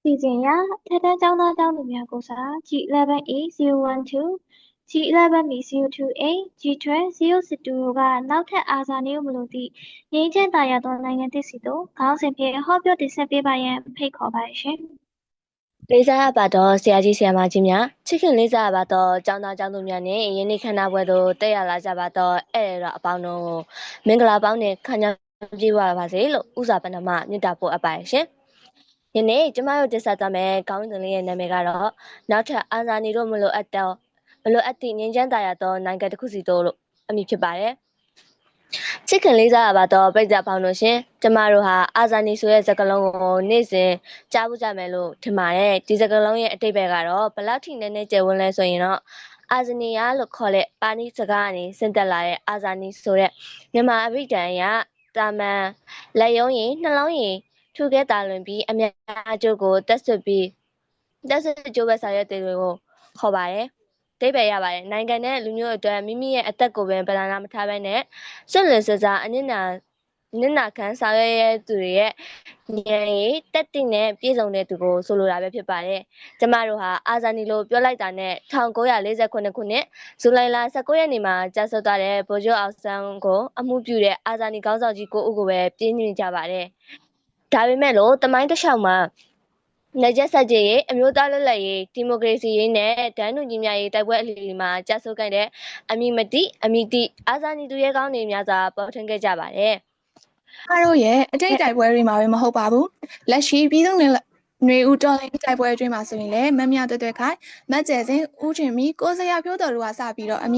Season ရထက်တန်းကျောင်းသားကျောင်းသူများကိုစား G11A012 G11B028 G12 062တို့ကနောက်ထပ်အာဇာနည်မလို့သည့်ငြိမ်းချမ်းသာယာသောနိုင်ငံသစ်စီသို့ခေါင်းစဉ်ဖြင့်ဟောပြောတင်ဆက်ပေးပါရန်ဖိတ်ခေါ်ပါတယ်ရှင်။လေးစားရပါတော့ဆရာကြီးဆရာမကြီးများချစ်ခင်လေးစားရပါတော့ကျောင်းသားကျောင်းသူများနဲ့ယနေ့ခန္ဓာပွဲသို့တက်ရလာကြပါတော့ဧည့်တော်အပေါင်းတို့မင်္ဂလာပေါင်းနဲ့ခံကြပြေဝပါစေလို့ဥစွာပဏမမေတ္တာပို့အပ်ပါတယ်ရှင်။ယနေ့ကျမတို့တင်ဆက်သွားမယ့်ခေါင်းစဉ်လေးရဲ့နာမည်ကတော့နောက်ထပ်အာဇာနည်တို့မလို့အပ်သည့်ငြိမ်းချမ်းသာရသောနိုင်ငံတစ်ခုစီတို့လို့အမည်ဖြစ်ပါတယ်။ချစ်ခင်လေးစားရပါတော့ပြည်သက်ပေါင်းတို့ရှင်ကျမတို့ဟာအာဇာနည်ဆိုတဲ့စကားလုံးကိုနေ့စဉ်ကြားဖို့ကြမယ်လို့ထင်ပါတယ်ဒီစကားလုံးရဲ့အတိတ်ဘက်ကတော့ဘလောက်ထိနည်းနည်းကျယ်ဝန်းလဲဆိုရင်တော့အာဇနီယာလို့ခေါ်တဲ့ပါဏိစကားကနေဆင့်တက်လာတဲ့အာဇာနည်ဆိုတဲ့မြန်မာအဘိဓမ္မာရတာမန်လက်ယုံရည်နှလုံးရည်ထူခဲတာလွင်ပြီးအများကျိုးကိုတက်ဆွကြိုးပဲဆောင်ရွက်တဲ့တွေကိုခေါ်ပါတယ်တိပယ်ရပါတယ်နိုင်ငံနဲ့လူမျိုးအတွက်မိမိရဲ့အသက်ကိုပင်ပဓာနာမထားဘဲနဲ့စွန့်လွတ်စစားအနစ်နာခံဆောင်ရွက်ရသူတွေရဲ့ဉာဏ်ရည်တက်တည်နဲ့ပြည့်စုံတဲ့သူကိုဆိုလိုတာပဲဖြစ်ပါတယ်ကျမတို့ဟာအာဇာနည်လို့ပြောလိုက်တာနဲ့1948ခုနှစ်ဇူလိုင်လ19ရက်နေ့မှာကြာဆွသွားတဲ့ဗိုလ်ချုပ်အောင်ဆန်းကိုအမှုပြုတဲ့အာဇာနည်ခေါင်းဆောင်ကြီး9ဦးကိုပဲပြင်းညွှန်ကြပါတယ်ဒါပေမဲ့လို့တမိုင်းတစ်လျှောက်မှာနေကျဆက်ကြေးအမျိုးသားလွတ်လပ်ရေးဒီမိုကရေစီရေးနဲ့ဒန်းတူညီမျှရေးတိုက်ပွဲအလီလီမှာကြာဆိုခဲ့တဲ့အမိမတိအာဇာနည်သူရဲကောင်းတွေများစွာပေါ်ထွန်းခဲ့ကြပါတယ်။အားတို့ရဲ့အတိတ်တိုက်ပွဲတွေမှာပဲမဟုတ်ပါဘူး။လက်ရှိပြည်သူ့နွေဦးတော်လှန်ရေးတိုက်ပွဲအတွင်းမှာဆိုရင်လည်းမမြတွဲခိုင်မတ်ကျဲစင်ဦးချင်မီကိုစရာဖြိုးတော်တို့ကစပြီးတော့အ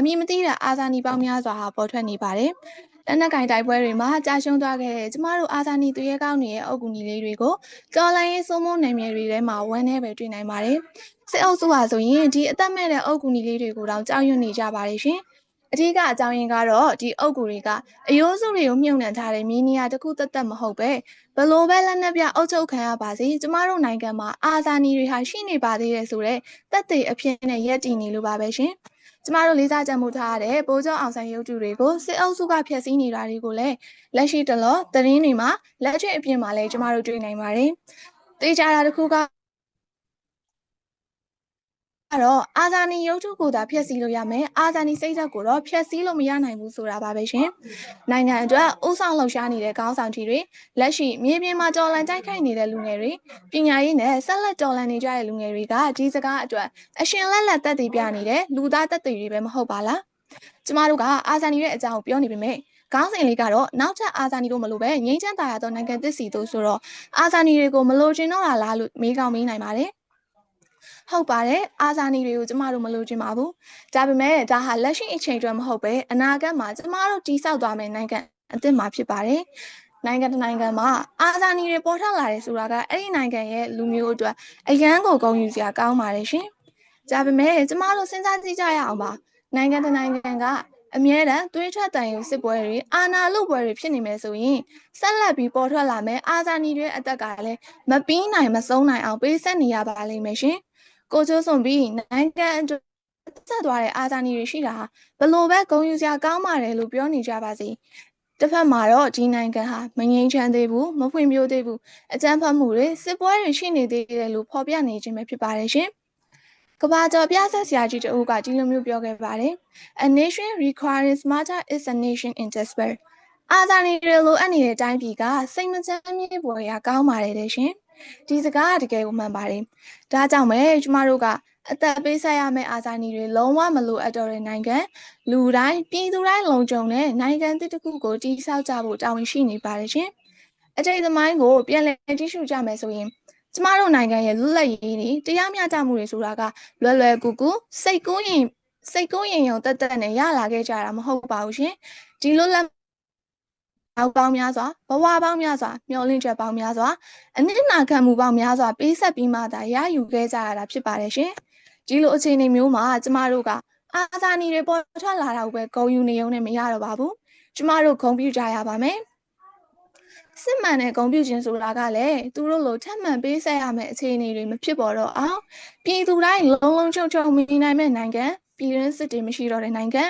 မည်မသိတဲ့အာဇာနည်ပေါင်းများစွာဟာပေါ်ထွက်နေပါတယ်။လက်နက်ကင်တိုက်ပွဲတွေမှာကြာရှုံးသွားခဲ့တဲ့ကျမတို့အာဇာနည်သူရဲကောင်းတွေရဲ့အုပ်ကူညီလေးတွေကိုတော်လှန်ရေးစိုးမိုးနယ်မြေတွေထဲမှာဝမ်းနဲ့ပဲတွေ့နိုင်ပါတယ်။စစ်အုပ်စုဟာဆိုရင်ဒီအသက်မဲ့တဲ့အုပ်ကူညီလေးတွေကိုတောင်ကြောက်ရွံ့နေကြပါတယ်ရှင်။အထူးကအကြောင်းရင်းကတော့ဒီအုပ်ကူတွေကအယိုးစုတွေကိုမြုပ်နှံထားတဲ့မီနီယာတစ်ခုသက်မဟုတ်ပဲဘလို့ပဲလက်နက်ပြအုပ်ချုပ်ခံရပါစေကျမတို့နိုင်ငံမှာအာဇာနည်တွေဟာရှိနေပါသေးတယ်ဆိုတော့သက်သေအဖြစ်နဲ့ရက်တည်နေလို့ပါပဲရှင်ကျမတို့လေးစားကြမှုထားရတဲ့ဗိုလ်ချုပ်အောင်ဆန်းရုပ်တုတွေကိုစစ်အုပ်စုကဖျက်ဆီးနေတာတွေကိုလည်းလက်ရှိတလောသတင်းတွေမှာလက်တွေ့အပြင်မှာလည်းကျမတို့တွေ့နိုင်ပါတယ်တေချာတာတစ်ခုကအဲ့တော့အာဇာနည်ရုပ်ထုကိုသာဖျက်ဆီးလို့ရမယ်အာဇာနည်စိတ်ဓာတ်ကိုတော့ဖျက်ဆီးလို့မရနိုင်ဘူးဆိုတာပါပဲရှင်နိုင်ငံအတွက်ဥဆောင်လှုပ်ရှားနေတဲ့ခေါင်းဆောင်ကြီးတွေလက်ရှိမြေပြင်မှာတော်လှန်တိုက်ခိုက်နေတဲ့လူငယ်တွေပညာရေးနဲ့ဆက်လက်တော်လှန်နေကြတဲ့လူငယ်တွေကဒီစကားအတွက်အရှင်လက်လက်သက်သေပြနေတဲ့လူသားသက်သေတွေပဲမဟုတ်ပါလားကျမတို့ကအာဇာနည်ရဲ့အကြောင်းကိုပြောနေပေမဲ့ခေါင်းစဉ်လေးကတော့နောက်ထပ်အာဇာနည်တို့မလို့ပဲငြိမ်းချမ်းသာရသောနိုင်ငံသစ်စီတို့ဆိုတော့အာဇာနည်တွေကိုမလို့ချင်တော့လားလို့မေးကောင်းမေးနိုင်ပါတယ်ဟုတ်ပါတယ်အာဇာနည်တွေကိုကျမတို့မလိုချင်ပါဘူးဒါပေမဲ့ဒါဟာလက်ရှိအချိန်အတွက်မဟုတ်ပဲအနာဂတ်မှာကျမတို့တည်ဆောက်သွားမယ့်နိုင်ငံအသစ်မှာဖြစ်ပါတယ်နိုင်ငံတစ်နိုင်ငံမှာအာဇာနည်တွေပေါ်ထွက်လာတယ်ဆိုတာကအဲ့ဒီနိုင်ငံရဲ့လူမျိုးအတွက်အရန်ကိုဂုဏ်ယူစရာကောင်းပါတယ်ရှင်ဒါပေမဲ့ကျမတို့စဉ်းစားကြည့်ကြရအောင်ပါနိုင်ငံတစ်နိုင်ငံကအမြဲတမ်းသွေးထွက်တန်ရုံစစ်ပွဲတွေအာဏာလုပွဲတွေဖြစ်နေမယ်ဆိုရင်ဆက်လက်ပြီးပေါ်ထွက်လာမယ်အာဇာနည်တွေအသက်ကလည်းမပြီးနိုင်မဆုံးနိုင်အောင်ပေးဆက်နေရပါလိမ့်မယ်ရှင်ကိုကျိုးစွန်ပြီးနိုင်ငံအတွက်ဆက်သွားတဲ့အာဇာနည်တွေရှိတာဘလို့ပဲဂုဏ်ယူစရာကောင်းပါတယ်လို့ပြောနေကြပါစေတစ်ဖက်မှာတော့ဒီနိုင်ငံဟာမငြိမ်းချမ်းသေးဘူးမဖွံ့ဖြိုးသေးဘူးအကြမ်းဖက်မှုတွေစစ်ပွဲတွေရှိနေသေးတယ်လို့ဖော်ပြနေခြင်းပဲဖြစ်ပါတယ်ရှင်ကဘာကျော်ပြဆက်ဆရာကြီးတဦးကဒီလိုမျိုးပြောခဲ့ပါတယ် A nation requiring smarter is a nation in despair အာဇာနည်တွေလိုအပ်နေတဲ့အတိုင်းပြည်ကစိတ်မချမ်းမြေ့ပေါ်ရာကောင်းပါတယ်တဲ့ရှင်ဒီစကားကတကယ်ကိုမှန်ပါတယ်ဒါကြောင့်ပဲကျမတို့ကအသက်ပေးဆက်ရမယ့်အာဇာနည်တွေလုံးဝမလိုအပ်တော့တဲ့နိုင်ငံလူတိုင်းပြည်သူတိုင်းလုံခြုံတဲ့နိုင်ငံတစ်ခုကိုတည်ဆောက်ကြဖို့တာဝန်ရှိနေပါတယ်ရှင်အတိတ်သမိုင်းကိုပြန်လည်ကြည့်ရှုကြမယ်ဆိုရင်ကျမတို့နိုင်ငံရဲ့လွတ်လပ်ရေးတွေတရားမျှတမှုတွေဆိုတာကလွယ်လွယ်ကူကူစိတ်ကူးရင်ယုံတက်တက်နဲ့ရလာခဲ့ကြတာမဟုတ်ပါဘူးရှင်ဒီလွတ်လပ်အောက်ပေါင်းများစွာဘဝပေါင်းများစွာမျောလင့်ချက်ပေါင်းများစွာအနစ်နာခံမှုပေါင်းများစွာပေးဆက်ပြီးမှသာရယူခဲ့ကြရတာဖြစ်ပါတယ်ရှင်ဒီလိုအခြေအနေမျိုးမှာကျမတို့ကအာဇာနည်တွေပေါ်ထွက်လာတာကိုပဲဂုဏ်ယူနေုံနဲ့မရတော့ပါဘူးကျမတို့ဂုဏ်ပြုကြရပါမယ်စစ်မှန်တဲ့ဂုဏ်ပြုခြင်းဆိုတာကလည်းသူတို့လိုထက်မှန်ပေးဆက်ရမယ့်အခြေအနေတွေမဖြစ်ပေါ်တော့အောင်ပြည်သူတိုင်းလုံးလုံးချုံချုံမိနိုင်မဲ့နိုင်ငံပြည်ရင်းစစ်တွေမရှိတော့တဲ့နိုင်င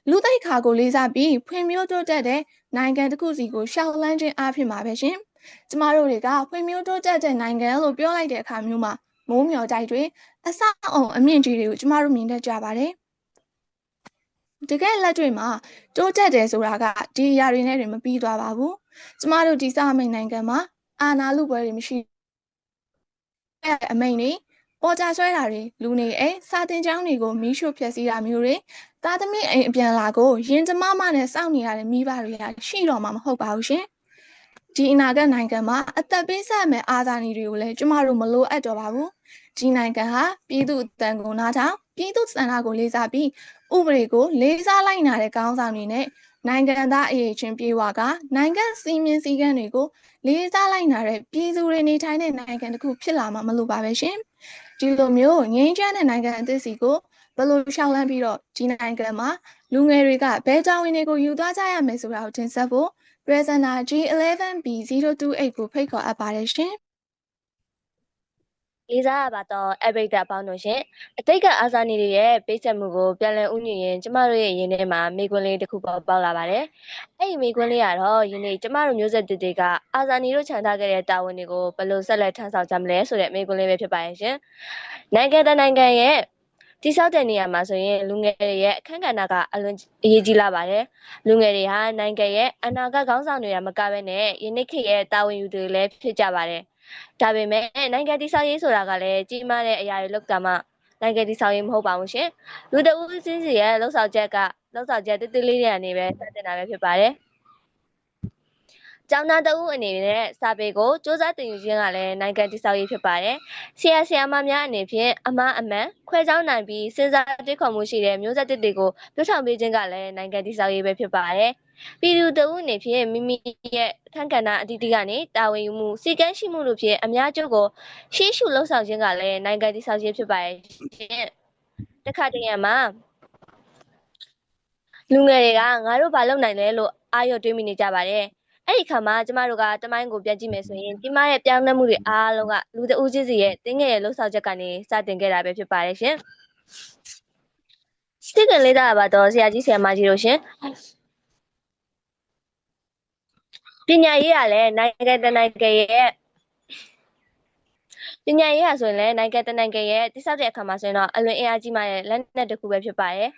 ံလူသိက္ခာကိုလေးစားပြီးဖွံ့ဖြိုးတိုးတက်တဲ့နိုင်ငံတစ်ခုစီကိုရှောက်လန်းခြင်းအဖြစ်မှာပဲရှင် ကျမတို့တွေကဖွံ့ဖြိုးတိုးတက်တဲ့နိုင်ငံလို့ပြောလိုက်တဲ့အခါမျိုးမှာမိုးမျှော်တိုက်တွေအဆောက်အုံအမြင့်ကြီးတွေကိုကျမတို့မြင်တတ်ကြပါတယ်တကယ်လက်တွေ့မှာတိုးတက်တယ်ဆိုတာကဒီအရာတွေနဲ့မပြီးသွားပါဘူးကျမတို့ဒီစာမိန်နိုင်ငံမှာအာဏာလူပွဲတွေမရှိအမိန်တွေပေါ်ကြဆွဲတာတွေလူနေအိမ်စာတင်ကျောင်းတွေကိုမီးရှို့ဖျက်ဆီးတာမျိုးတွေသားသမီးအိမ်အပြန်လာကိုရင်ကျမနဲ့စောင့်နေရတဲ့မိဘတွေကရှိတော့မှာမဟုတ်ပါဘူးရှင်ဒီအနာဂတ်နိုင်ငံမှာအသက်ပေးဆက်မဲ့အာဇာနည်တွေကိုလည်းကျမတို့မလိုအပ်တော့ပါဘူးဒီနိုင်ငံဟာပြည်သူအတန်ကိုနားထောင်ပြည်သူစံနာကိုလေးစားပြီးဥပဒေကိုလေးစားလိုက်နာတဲ့ကောင်းဆောင်တွေနဲ့နိုင်ငံသားအရေးချင်းပြေဝကနိုင်ငံစီမင်းစည်းကမ်းတွေကိုလေးစားလိုက်နာတဲ့ပြည်သူတွေနေထိုင်တဲ့နိုင်ငံတစ်ခုဖြစ်လာမှာမလို့ပါပဲရှင်ဒီလိုမျိုးငြိမ်းချမ်းတဲ့နိုင်ငံအသစ်စီကိုဘယ်လိုရှောက်လန်းပြီးတော့ဒီနိုင်ငံမှာလူငယ်တွေကဘယ်တာဝန်တွေကိုယူသွားကြရမယ်ဆိုတာကိုတင်ဆက်ဖို့ presenter G11B028 ကိုဖိတ်ခေါ်အပ်ပါတယ်ရှင်လေးစားရပါတော့အဘိဓါပေါင်းတို့ရှင်အတိတ်ကအာဇာနည်တွေရဲ့ပေးဆက်မှုကိုပြန်လည်ဥညွှန်ရင်ကျမတို့ရဲ့ယင်းထဲမှာမိကွန်းလေးတစ်ခုပေါက်လာပါတယ်အဲ့ဒီမိကွန်းလေးကတော့ယင်းနေ့ကျမတို့မျိုးဆက်တွေကအာဇာနည်တို့ခြံထားခဲ့တဲ့တာဝန်တွေကိုဘယ်လိုဆက်လက်ထမ်းဆောင်ကြမလဲဆိုတဲ့မိကွန်းလေးပဲဖြစ်ပါရဲ့ရှင်နိုင်ငံတကာနိုင်ငံရဲ့တိဆောက်တဲ့နေရာမှာဆိုရင်လူငယ်တွေရဲ့အခမ်းကဏ္ဍကအလွန်အရေးကြီးလာပါတယ်လူငယ်တွေဟာနိုင်ငံရဲ့အနာဂတ်ခေါင်းဆောင်တွေကမကဘဲနဲ့ယနေ့ခေတ်ရဲ့တာဝန်ယူသူတွေလည်းဖြစ်ကြပါတယ်ဒါပေမဲ့နိုင်ငံတည်ဆောက်ရေးဆိုတာကလည်းကြီးမားတဲ့အရာတွေလုပ်တာမှနိုင်ငံတည်ဆောက်ရေးမဟုတ်ပါဘူးရှင်လူတဦးချင်းစီရဲ့လှုပ်ဆောင်ချက်တိတိလေးတွေအနေနဲ့စတင်တာပဲဖြစ်ပါတယ်ကျောင်းသားတဦးအနေနဲ့စာပေကိုစူးစမ်းသင်ယူခြင်းကလည်းနိုင်ငံတည်ဆောက်ရေးဖြစ်ပါတယ်ဆရာမများအနေဖြင့်အမှားအမှန်ခွဲခြားနိုင်ပြီးစဉ်းစားတွေးခေါ်မှုရှိတဲ့မျိုးဆက်တွေကိုပြောထောင်ပေးခြင်းကလည်းနိုင်ငံတည်ဆောက်ရေးပဲဖြစ်ပါတယ်ပြည်သူတဦးအနေဖြင့်မိမိရဲ့အခမ်းကဏ္ဍအသီးသီးကနေတာဝန်ယူမှုစီကံရှိမှုတို့ဖြင့်အများကျိုးကိုရှေ့ရှုလှုပ်ဆောင်ခြင်းကလည်းနိုင်ငံတည်ဆောက်ရေးဖြစ်ပါတယ်ရှင်တခါတရံမှာလူငယ်တွေကငါတို့ဘာလုပ်နိုင်လဲလို့အာရုံတွေးမိနေကြပါတယ်အဲ့ဒီခါမှာကျမတို့ကတမိုင်းကိုပြန်ကြည့်မယ်ဆိုရင်ဒီမှာရဲ့ပြောင်းလဲမှုတွေအားလုံးကလူတဦးချင်းစီရဲ့တင်းငယ်ရဲ့လှုပ်ဆောင်ချက်ကနေစတင်ခဲ့တာပဲဖြစ်ပါတယ်ရှင်စိတ်ကလေးသားပါတော့ဆရာကြီးဆရာမကြီးတို့ရှင်ပညာရေးရလဲနိုင်ငံတနိုင်ငံရဲ့ပညာရေးရဆိုရင်လည်းနိုင်ငံတနိုင်ငံရဲ့တိစောက်တဲ့အခါမှာဆိုရင်တော့အလွန်အင်အားကြီးမှရဲ့လက်နက်တစ်ခုပဲဖြစ်ပါတယ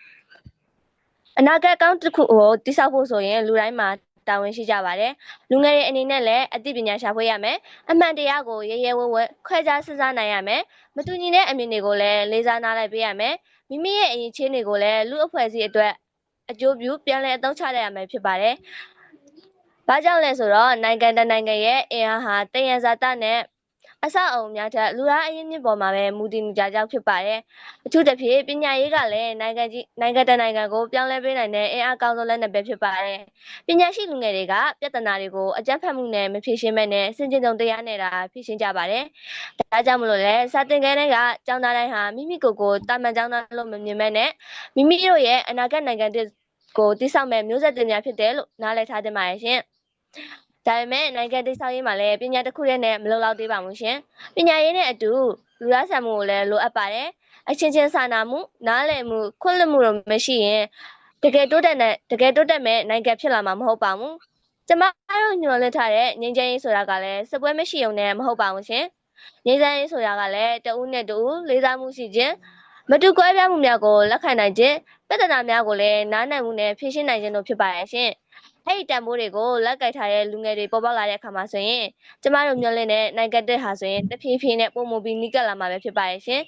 ်အနာဂတ်ကောင်းတစ်ခုကိုတိစောက်ဖို့ဆိုရင်လူတိုင်းမှာတာဝန်ရှိကြပါတယ်လူငယ်တွေအနေနဲ့လည်းအသိပညာရှာဖွေရမယ်အမှန်တရားကိုရဲရဲဝံ့ဝံ့ခွဲခြားစဉ်းစားနိုင်ရမယ်မတူညီတဲ့အမြင်တွေကိုလည်းလေးစားနားလိုက်ပေးရမယ်မိမိရဲ့အရင်ချင်းတွေကိုလည်းလူအဖွဲ့အစည်းအတွက်အကျိုးပြုပြန်လည်အသုံးချရမယ်ဖြစ်ပါတယ်ဘာကြောင့်လဲဆိုတော့နိုင်ငံတနိုင်ငံရဲ့အင်အားဟာတယံဇာတနဲ့အဆောက်အအုံများထက်လူသားအရင်းမြစ်ပေါ်မှာပဲမူတည်နေကြကြောင်းဖြစ်ပါတယ်အထူးသဖြင့်ပညာရေးကလည်းနိုင်ငံတနိုင်ငံကိုပြောင်းလဲပေးနိုင်တဲ့အင်အားကောင်းဆုံးလက်နက်ပဲဖြစ်ပါတယ်ပညာရှိလူငယ်တွေကပြဿနာတွေကိုအကြမ်းဖက်မှုနဲ့မဖြေရှင်းမဲ့နဲ့စင်ကြင်တုံတရားနဲ့တာဖြေရှင်းကြပါတယ်ဒါကြောင့်မလို့လဲစာသင်ခန်းတွေကကျောင်းသားတိုင်းဟာမိမိကိုယ်ကိုတာမန်ကျောင်းသားလို့မမြင်မဲ့နဲ့မိမိတို့ရဲ့အနာဂတ်နိုင်ငံကိုတည်ဆောက်မဲ့မျိုးဆက်တွေများဖြစ်တယ်လို့နားလည်ထားသင့်ပါတယ်ရှင်ဒါပေမဲ့နိုင်ငံတည်ဆောက်ရေးမှာလည်းပညာတစ်ခုတည်းနဲ့မလုံလောက်သေးပါဘူးရှင်ပညာရေးနဲ့အတူလူသားဆန်မှုကိုလည်းလိုအပ်ပါတယ်အချင်းချင်းစာနာမှုနားလည်မှုခွင့်လွှတ်မှုတို့မရှိရင်တကယ်တိုးတက်မဲ့နိုင်ငံဖြစ်လာမှာမဟုတ်ပါဘူးကျမတို့ညွှန်လင့်ထားတဲ့ငြိမ်းချမ်းရေးဆိုတာကလည်းစပွဲမရှိုံနဲ့မဟုတ်ပါဘူးရှင်ငြိမ်းချမ်းရေးဆိုတာကလည်းတဦးနဲ့တဦးလေးစားမှုရှိခြင်းမတူကွဲပြားမှုများကိုလက်ခံနိုင်ခြင်းပြဿနာများကိုလည်းနားလည်မှုနဲ့ဖြေရှင်းနိုင်ခြင်းတို့ဖြစ်ပါရဲ့ရှင်အဲ့ဒီတန်ဖိုးတွေကိုလက်ကင်ထားတဲ့လူငယ်တွေပေါ်ပေါက်လာတဲ့အခါမှာဆိုရင်ကျမတို့မျှော်လင့်တဲ့နိုင်ငံတက်ဟာဆိုရင်တဖြည်းဖြည်းနဲ့ပုံမူပြီးနီးကပ်လာမှာပဲဖြစ်ပါရဲ့ရှင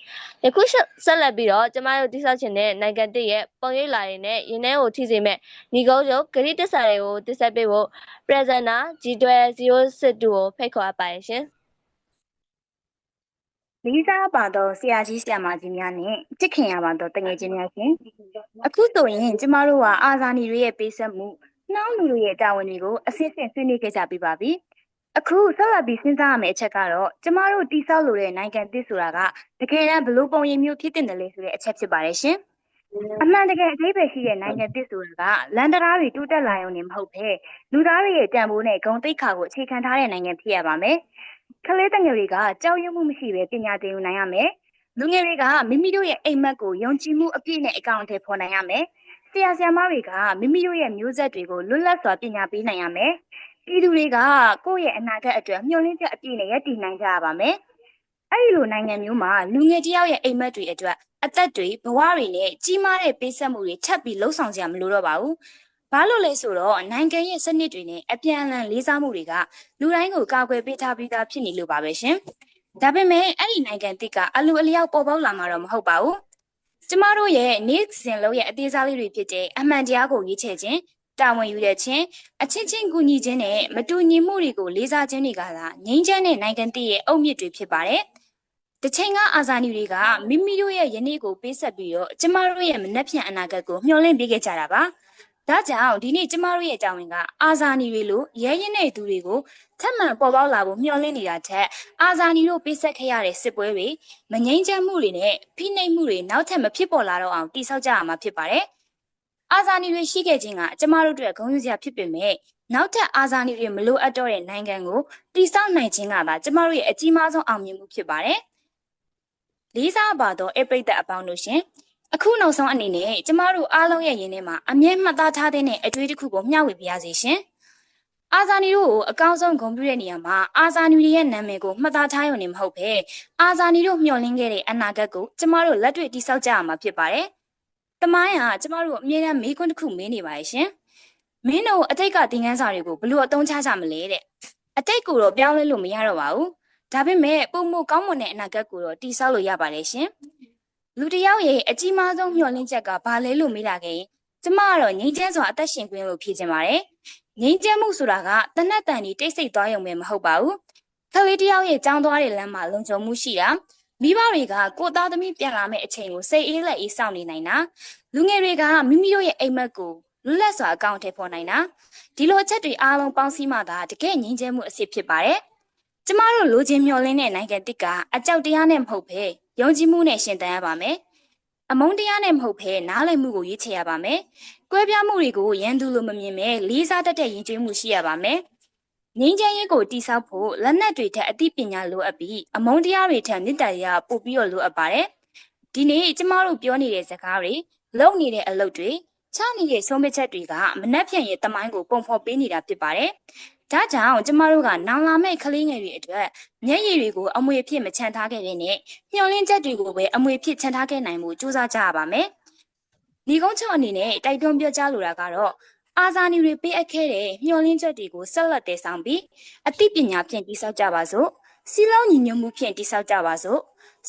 ်ယခုဆက်လက်ပြီးတော့ကျမတို့တိစောက်ချင်တဲ့နိုင်ငံတက်ရဲ့ပုံရိပ်လာတွေနဲ့ရင်းနှဲကိုထိစေမဲ့ညီကုန်းချုပ်ဂရိတစ္ဆာတွေကိုတိဆက်ပေးဖို့ presenter G1206 ကိုဖိတ်ခေါ်အပ်ပါရဲ့ရှင်လေးစားပါတော့ဆရာကြီးဆရာမကြီးများနဲ့ချစ်ခင်ရပါတော့တငယ်ချင်းများရှင်အခုဆိုရင်ကျမတို့ကအာဇာနည်တွေရဲ့ပေးဆက်မှုနှောင်းလူတွေရဲ့တာဝန်တွေကိုအစစ်စစ်ဆွေးနွေးခဲ့ကြပြီးပါပြီအခုဆက်လက်ပြီးစဉ်းစားရမယ့်အချက်ကတော့ကျမတို့တိဆောက်လိုတဲ့နိုင်ငံသစ်ဆိုတာကတကယ်တမ်းဘလို့ပုံရိပ်မျိုးဖြစ်တင်တယ်လေဆိုတဲ့အချက်ဖြစ်ပါတယ်ရှင်အမှန်တကယ်အသေးပဲရှိတဲ့နိုင်ငံသစ်ဆိုတာကလန်တရာတွေတိုးတက်လာရုံနဲ့မဟုတ်ဘဲလူသားတွေရဲ့တန်ဖိုးနဲ့ဂုဏ်သိက္ခာကိုအခြေခံထားတဲ့နိုင်ငံဖြစ်ရပါမယ်ကလေးတငယ်တွေကကြောက်ရွံ့မှုမရှိဘဲပညာသင်ယူနိုင်ရမယ်လူငယ်တွေကမိမိတို့ရဲ့အိမ်မက်ကိုယုံကြည်မှုအပြည့်နဲ့အကောင့်အထည်ဖော်နိုင်ရမယ်ဆရာဆရာမတွေကမိမိတို့ရဲ့မျိုးဆက်တွေကိုလွတ်လပ်စွာပညာပေးနိုင်ရမယ်ပ ပြည်သူတွေကကိုယ့်ရဲ့အနာဂတ်အတွက်မျှော်လင့်ချက်အပြည့်နဲ့ရည်တည်နိုင်ကြရပါမယ်။အဲ့ဒီလိုနိုင်ငံမျိုးမှာလူငယ်တယောက်ရဲ့အိမ်မက်တွေအတွက်အသက်တွေဘဝတွေနဲ့ကြီးမားတဲ့ပေးဆက်မှုတွေထပ်ပြီးလှုံ့ဆော်ကြမလို့တော့ပါဘူး။ဘာလို့လဲဆိုတော့နိုင်ငံရဲ့စနစ်တွေနဲ့အပြန်အလှန်လေးစားမှုတွေကလူတိုင်းကိုကာကွယ်ပေးထားပြီးသားဖြစ်နေလို့ပါပဲရှင်။ဒါပေမဲ့အဲ့ဒီနိုင်ငံတစ်ကအလူအလျောက်ပေါ်ပေါက်လာမှာတော့မဟုတ်ပါဘူး။ကျမတို့ရဲ့နေ့စဉ်လုံးရဲ့အသေးစားလေးတွေဖြစ်တဲ့အမှန်တရားကိုရွေးချယ်ခြင်းတာဝန်ယူတဲ့ခြင်းအချင်းချင်းကူညီခြင်းနဲ့မတူညီမှုတွေကိုလေးစားခြင်းတွေကသာငြိမ်းချမ်းတဲ့နိုင်ငံတည်ရဲ့အုတ်မြစ်တွေဖြစ်ပါတယ်။တချိန်ကအာဇာနည်တွေကမိမိတို့ရဲ့ယနေ့ကိုပေးဆက်ပြီးတော့ကျမတို့ရဲ့မနှက်ဖြန်အနာဂတ်ကိုမျှော်လင့်ပေးခဲ့ကြတာပါ။ဒါကြောင့်ဒီနေ့ကျမတို့ရဲ့အကြောင်းရင်းကအာဇာနည်တွေလိုရဲရင်တဲ့သူတွေကိုထပ်မံပေါ်ပေါက်လာဖို့မျှော်လင့်နေတာထက်အာဇာနည်တို့ပေးဆက်ခဲ့ရတဲ့စစ်ပွဲတွေမငြိမ်းချမ်းမှုတွေနဲ့ဖိနှိပ်မှုတွေနောက်ထပ်မဖြစ်ပေါ်လာတော့အောင်တိဆောက်ကြရမှာဖြစ်ပါတယ်။အာဇာနည်တွေရှိခဲ့ခြင်းကကျမတို့အတွက်ဂုဏ်ယူစရာဖြစ်ပေမဲ့နောက်ထပ်အာဇာနည်တွေမလိုအပ်တော့တဲ့နိုင်ငံကိုတိဆောက်နိုင်ခြင်းကသာကျမတို့ရဲ့အကြီးမားဆုံးအောင်မြင်မှုဖြစ်ပါတယ်။လေးစားပါတော့အပိတ်သက်အပေါင်းတို့ရှင်အခုနောက်ဆုံးအနေနဲ့ကျမတို့အားလုံးရဲ့ယင်းထဲမှာအမြဲမှတ်သားထားတဲ့အတွေ့အကြုံတစ်ခုကိုမျှဝေပြရစီရှင်။အာဇာနည်တို့ကိုအကောင်းဆုံးဂုဏ်ပြုတဲ့နေရာမှာအာဇာနည်တွေရဲ့နာမည်ကိုမှတ်သားထားရုံနဲ့မဟုတ်ဘဲအာဇာနည်တို့မျှော်လင့်ခဲ့တဲ့အနာဂတ်ကိုကျမတို့လက်တွေ့တိဆောက်ကြရမှာဖြစ်ပါတယ်။တမိုင်းကကျမတို့အမြဲတမ်းမေးခွန်းတစ်ခုမေးနေပါရဲ့ရှင်။မင်းတို့အတိတ်ကသင်ခန်းစာတွေကိုဘလို့အသုံးချကြမလဲတဲ့အတိတ်ကိုတော့ပြောင်းလဲလို့မရတော့ပါဘူး။ဒါပေမဲ့ပုံမကောင်းမွန်တဲ့အနာဂတ်ကိုတော့တိဆောက်လို့ရပါတယ်ရှင်။လူတစ်ယောက်ရဲ့အကြီးမားဆုံးမျှော်လင့်ချက်ကဘာလဲလို့မေးလာခဲ့ရင်ကျမကတော့ငြိမ်းချမ်းစွာအသက်ရှင်ခွင့်လို့ဖြေချင်ပါတယ်။ငြိမ်းချမ်းမှုဆိုတာကတနတ်တန်ဒီတိတ်ဆိတ်သွားရုံပဲမဟုတ်ပါဘူး။ကလေးတစ်ယောက်ရဲ့ကြောင်းသွားတဲ့လမ်းမှာလုံခြုံမှုရှိတာမိဘတွေကကိုယ်သားသမီးပြန်လာမယ့်အချိန်ကိုစိတ်အေးလက်အေးစောင့်နေနိုင်တာလူငယ်တွေကမိမိတို့ရဲ့အိမ်မက်ကိုလွတ်လပ်စွာအကောင့်ထဲပေါ်နိုင်တာဒီလိုအချက်တွေအားလုံးပေါင်းစည်းမှသာတကယ်ငြိမ်းချမ်းမှုအစစ်ဖြစ်ပါတယ်။ကျမတို့လိုချင်မျှော်လင့်တဲ့နိုင်ငံတစ်ကအကြောက်တရားနဲ့မဟုတ်ဘဲယုံကြည်မှုနဲ့ရှင်သန်ရပါမယ်။အမုန်းတရားနဲ့မဟုတ်ဘဲနားလည်မှုကိုရွေးချယ်ရပါမယ်။ကွဲပြားမှုတွေကိုရန်သူလိုမမြင်ပဲလေးစားတတ်တဲ့ယဉ်ကျေးမှုရှိရပါမယ်။ငြိမ်းချမ်းရေးကိုတိဆောက်ဖို့လက်နက်တွေထက်အသိပညာလိုအပ်ပြီးအမုန်းတရားတွေထက်မေတ္တာတရားပို့ပြီးတော့လိုအပ်ပါတယ်။ဒီနေ့ကျမတို့ပြောနေတဲ့စကားတွေလုပ်နေတဲ့အလုပ်တွေချနေတဲ့ဆုံးဖြတ်ချက်တွေကမနှက်ဖြန်ရဲ့တမိုင်းကိုပုံဖော်ပေးနေတာဖြစ်ပါတယ်။ဒါကြောင့်ကျမတို့ကနောင်လာမယ့်ကလေးငယ်တွေအတွက်မျက်ရည်တွေကိုအမွေဖြစ်မချန်ထားခဲ့တဲ့နဲ့မျှော်လင့်ချက်တွေကိုပဲအမွေဖြစ်ချန်ထားခဲ့နိုင်မှုစူးစမ်းကြရပါမယ်။ဒီကုန်းချောအနေနဲ့တိုက်တွန်းပြောကြားလိုတာကတော့အာဇာနည်တွေပေးအပ်ခဲ့တဲ့မျှော်လင့်ချက်တွေကိုဆက်လက်တည်ဆောင်ပြီးအသိပညာဖြင့်တိဆောက်ကြပါစို့စီလုံးညီညွတ်မှုဖြင့်တိဆောက်ကြပါစို့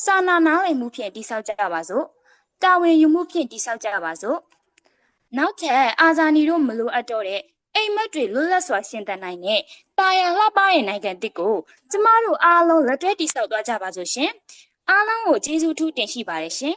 စာနာနားလည်မှုဖြင့်တိဆောက်ကြပါစို့တာဝန်ယူမှုဖြင့်တိဆောက်ကြပါစို့နောက်ထပ်အာဇာနည်တို့မလိုအပ်တော့တဲ့အိမ်မက်တွေလွတ်လပ်စွာရှင်သန်နိုင်တဲ့တာယာလှပတဲ့နိုင်ငံတစ်ကိုကျမတို့အားလုံးလက်တွဲတိဆောက်သွားကြပါစို့ရှင်အားလုံးကိုကျေးဇူးထူးတင်ရှိပါတယ်ရှင်